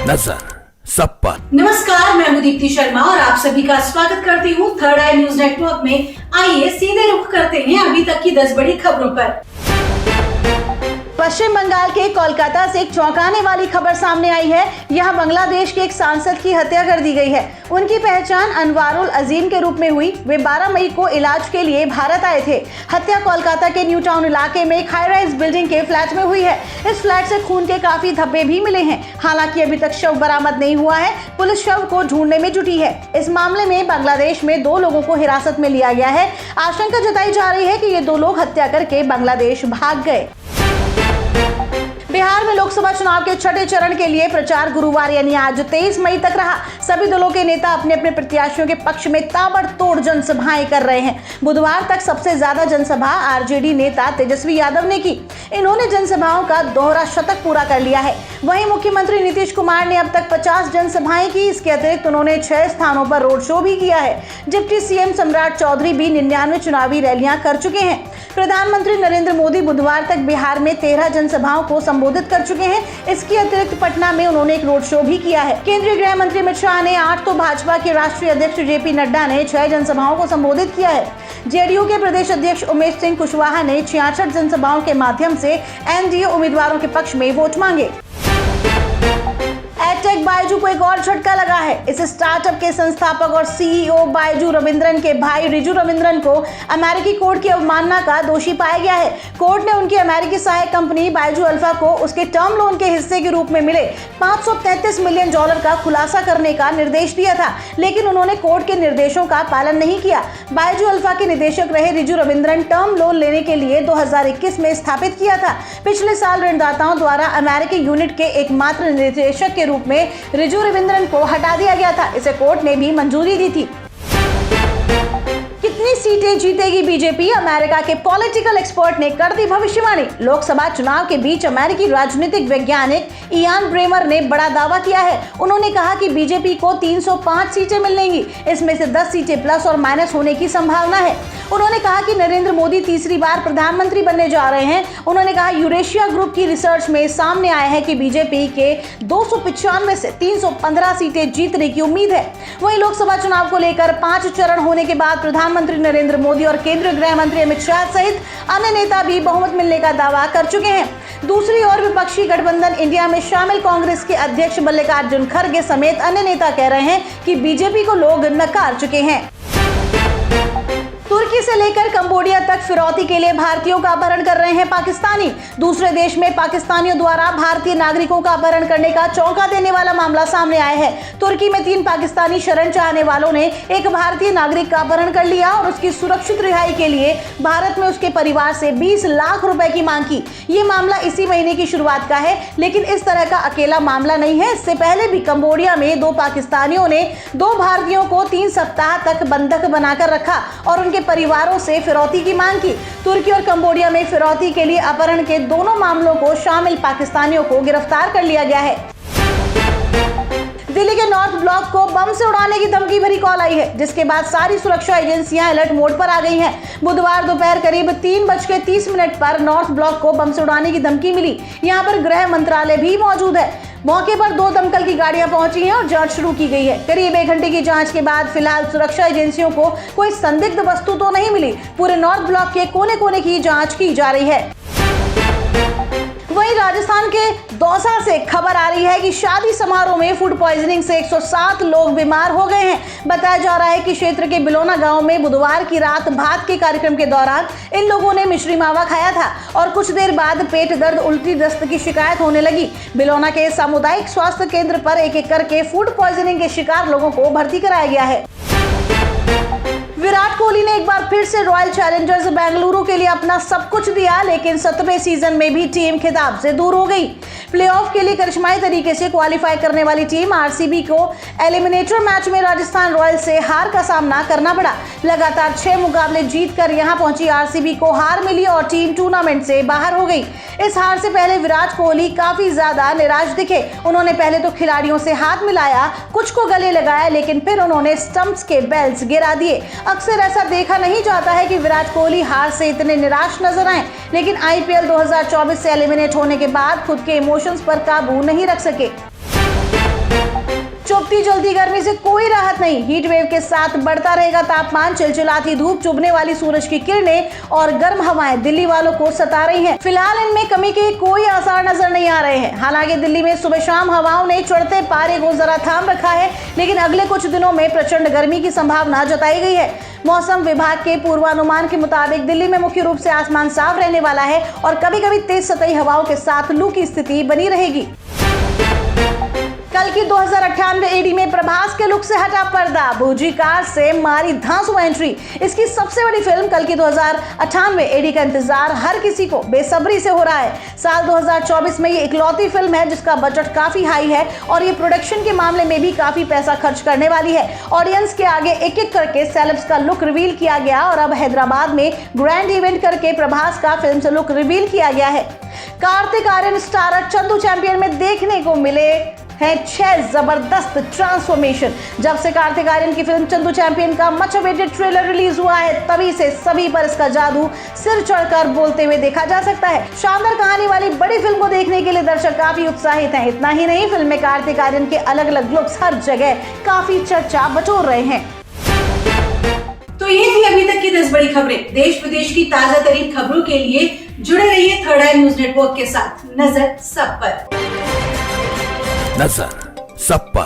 नजर सब पर। नमस्कार, मैं हूं दीप्ति शर्मा और आप सभी का स्वागत करती हूं थर्ड आई न्यूज नेटवर्क में। आइए सीधे रुख करते हैं अभी तक की 10 बड़ी खबरों पर। पश्चिम बंगाल के कोलकाता से एक चौंकाने वाली खबर सामने आई है। यहाँ बांग्लादेश के एक सांसद की हत्या कर दी गई है। उनकी पहचान अनवारुल अजीम के रूप में हुई। वे 12 मई को इलाज के लिए भारत आए थे। हत्या कोलकाता के न्यू टाउन इलाके में एक हाई राइज बिल्डिंग के फ्लैट में हुई है। इस फ्लैट से खून के काफी धब्बे भी मिले हैं। हालांकि अभी तक शव बरामद नहीं हुआ है। पुलिस शव को ढूंढने में जुटी है। इस मामले में बांग्लादेश में 2 लोगों को हिरासत में लिया गया है। आशंका जताई जा रही है कि ये 2 लोग हत्या करके बांग्लादेश भाग गए। बिहार में लोकसभा चुनाव के छठे चरण के लिए प्रचार गुरुवार यानी आज 23 मई तक रहा। सभी दलों के नेता अपने अपने प्रत्याशियों के पक्ष में ताबड़तोड़ जनसभाएं कर रहे हैं। बुधवार तक सबसे ज्यादा जनसभा आरजेडी नेता तेजस्वी यादव ने की। इन्होंने जनसभाओं का दोहरा शतक पूरा कर लिया है। वहीं मुख्यमंत्री नीतीश कुमार ने अब तक 50 जनसभाएं की। इसके अतिरिक्त उन्होंने 6 स्थानों पर रोड शो भी किया है। डिप्टी सीएम सम्राट चौधरी भी 99 चुनावी रैलियां कर चुके हैं। प्रधानमंत्री नरेंद्र मोदी बुधवार तक बिहार में 13 जनसभाओं को संबोधित कर चुके हैं। इसके अतिरिक्त पटना में उन्होंने एक रोड शो भी किया है। केंद्रीय गृह मंत्री अमित शाह ने 8 तो भाजपा के राष्ट्रीय अध्यक्ष जेपी नड्डा ने 6 जनसभाओं को संबोधित किया है। जेडीयू के प्रदेश अध्यक्ष उमेश सिंह कुशवाहा ने 66 जनसभाओं के माध्यम से एनडीए उम्मीदवारों के पक्ष में वोट मांगे। एडटेक बायजू को एक और झटका लगा है। इस स्टार्टअप के संस्थापक और सीईओ बायजू रविंद्रन के भाई रिजू रविंद्रन को अमेरिकी कोर्ट की अवमानना का दोषी पाया गया है। कोर्ट ने उनकी अमेरिकी सहायक कंपनी बायजू अल्फा को उसके टर्म लोन के हिस्से के रूप में मिले $533 मिलियन का खुलासा करने का निर्देश दिया था, लेकिन उन्होंने कोर्ट के निर्देशों का पालन नहीं किया। बायजू अल्फा के निदेशक रहे रिजू रविंद्रन टर्म लोन लेने के लिए 2021 में स्थापित किया था। पिछले साल ऋणदाताओं द्वारा अमेरिकी यूनिट के एकमात्र निदेशक के रूप में रिजू रविंद्रन को हटा दिया गया था। इसे कोर्ट ने भी मंजूरी दी थी। कितनी सीटें जीतेगी बीजेपी? अमेरिका के पॉलिटिकल एक्सपर्ट ने कर दी भविष्यवाणी। लोकसभा चुनाव के बीच अमेरिकी राजनीतिक वैज्ञानिक इयान ब्रेमर ने बड़ा दावा किया है। उन्होंने कहा कि बीजेपी को 305 सीटें मिलेंगी। इसमें से 10 सीटें प्लस और माइनस होने की संभावना है। उन्होंने कहा कि नरेंद्र मोदी तीसरी बार प्रधानमंत्री बनने जा रहे हैं। उन्होंने कहा यूरेशिया ग्रुप की रिसर्च में सामने आया है कि बीजेपी के 295 से 315 सीटें जीतने की उम्मीद है। वहीं लोकसभा चुनाव को लेकर 5 चरण होने के बाद प्रधानमंत्री नरेंद्र मोदी और केंद्रीय गृह मंत्री अमित शाह सहित अन्य नेता भी बहुमत मिलने का दावा कर चुके हैं। दूसरी ओर विपक्षी गठबंधन इंडिया में शामिल कांग्रेस के अध्यक्ष मल्लिकार्जुन खड़गे समेत अन्य नेता कह रहे हैं कि बीजेपी को लोग नकार चुके हैं। तुर्की से लेकर कंबोडिया तक फिरौती के लिए भारतीयों का अपहरण कर रहे हैं पाकिस्तानी। दूसरे देश में पाकिस्तानियों द्वारा भारतीय नागरिकों का अपहरण करने का चौंका देने वाला मामला सामने आया है। तुर्की में 3 पाकिस्तानी शरण चाहने वालों ने एक भारतीय नागरिक का अपहरण कर लिया और उसकी सुरक्षित रिहाई के लिए भारत में उसके परिवार से 20 लाख रुपए की मांग की। ये मामला इसी महीने की शुरुआत का है, लेकिन इस तरह का अकेला मामला नहीं है। इससे पहले भी कंबोडिया में 2 पाकिस्तानियों ने 2 भारतीयों को 3 सप्ताह तक बंधक बनाकर रखा और उनके परिवारों से फिरौती की मांग की। तुर्की और कंबोडिया में फिरौती के लिए अपहरण के दोनों मामलों को शामिल पाकिस्तानियों को गिरफ्तार कर लिया गया है। दिल्ली के नॉर्थ ब्लॉक को बम से उड़ाने की धमकी भरी कॉल आई है, जिसके बाद सारी सुरक्षा एजेंसियां अलर्ट मोड पर आ गई हैं। बुधवार दोपहर करीब 3:30 पर नॉर्थ ब्लॉक को बम से उड़ाने की धमकी मिली। यहां पर गृह मंत्रालय भी मौजूद है। मौके पर 2 दमकल की गाड़ियां पहुंची हैं और जांच शुरू की गई है। करीब 1 घंटे की जांच के बाद फिलहाल सुरक्षा एजेंसियों को कोई संदिग्ध वस्तु तो नहीं मिली। पूरे नॉर्थ ब्लॉक के कोने कोने की जांच की जा रही है। वहीं राजस्थान के दौसा से खबर आ रही है कि शादी समारोह में फूड पॉइजनिंग से 107 लोग बीमार हो गए हैं। बताया जा रहा है कि क्षेत्र के बिलोना गांव में बुधवार की रात भात के कार्यक्रम के दौरान इन लोगों ने मिश्री मावा खाया था और कुछ देर बाद पेट दर्द, उल्टी, दस्त की शिकायत होने लगी। बिलोना के सामुदायिक स्वास्थ्य केंद्र पर एक-एक करके फूड पॉइजनिंग के शिकार लोगों को भर्ती कराया गया है। विराट कोहली ने एक बार फिर से रॉयल चैलेंजर्स बेंगलुरु के लिए अपना सब कुछ दिया, लेकिन 7वें सीजन में भी टीम खिताब से दूर हो गई। प्लेऑफ के लिए करिश्माई तरीके से क्वालिफाई करने वाली टीम आरसीबी को एलिमिनेटर मैच में राजस्थान रॉयल्स से हार का सामना करना पड़ा। लगातार 6 मुकाबले जीतकर यहां पहुंची आरसीबी को हार मिली और टीम टूर्नामेंट से बाहर हो गई। इस हार से पहले विराट कोहली काफी ज्यादा निराश दिखे। उन्होंने पहले तो खिलाड़ियों से हाथ मिलाया, कुछ को गले लगाया, लेकिन फिर उन्होंने स्टंप्स के बेल्स गिरा दिए। अक्सर ऐसा देखा नहीं जाता है कि विराट कोहली हार से इतने निराश नजर आए, लेकिन आईपीएल 2024 से एलिमिनेट होने के बाद खुद के इमोशंस पर काबू नहीं रख सके। उतनी जल्दी गर्मी से कोई राहत नहीं। हीट वेव के साथ बढ़ता रहेगा तापमान, चिलचिलाती धूप, चुभने वाली सूरज की किरणें और गर्म हवाएं दिल्ली वालों को सता रही हैं। फिलहाल इनमें कमी के कोई आसार नजर नहीं आ रहे हैं। हालांकि दिल्ली में सुबह शाम हवाओं ने चढ़ते पारे को जरा थाम रखा है, लेकिन अगले कुछ दिनों में प्रचंड गर्मी की संभावना जताई गई है। मौसम विभाग के पूर्वानुमान के मुताबिक दिल्ली में मुख्य रूप से आसमान साफ रहने वाला है और कभी-कभी तेज सतही हवाओं के साथ लू की स्थिति बनी रहेगी। कल की 2098 एडी में प्रभास के लुक से हटा पर्दा, भूजी कार से मारी धांसू एंट्री। इसकी सबसे बड़ी फिल्म कल की 2098 एडी का इंतजार हर किसी को बेसब्री से हो रहा है। साल 2024 में ये इकलौती फिल्म है जिसका बजट काफी हाई है और ये प्रोडक्शन के मामले में भी काफी पैसा खर्च करने वाली है। ऑडियंस के आगे एक एक करके सेलेब्स का लुक रिवील किया गया और अब हैदराबाद में ग्रैंड इवेंट करके प्रभास का फिल्म से लुक रिवील किया गया है। कार्तिक आर्यन स्टारर चंदू चैंपियन में देखने को मिले हैं 6 जबरदस्त ट्रांसफॉर्मेशन। जब से कार्तिक आर्यन की फिल्म चंदू चैंपियन का मच अवेटेड ट्रेलर रिलीज हुआ है, तभी से सभी पर इसका जादू सिर चढ़कर बोलते हुए देखा जा सकता है। शानदार कहानी वाली बड़ी फिल्म को देखने के लिए दर्शक काफी उत्साहित हैं। इतना ही नहीं, फिल्म में कार्तिक आर्यन के अलग अलग लुक्स हर जगह काफी चर्चा बटोर रहे हैं। तो ये थी अभी तक की 10 बड़ी खबरें। देश विदेश की ताजा तरीन खबरों के लिए जुड़े रहिए थर्ड आई न्यूज नेटवर्क के साथ। नजर सब पर। नजर सब पर।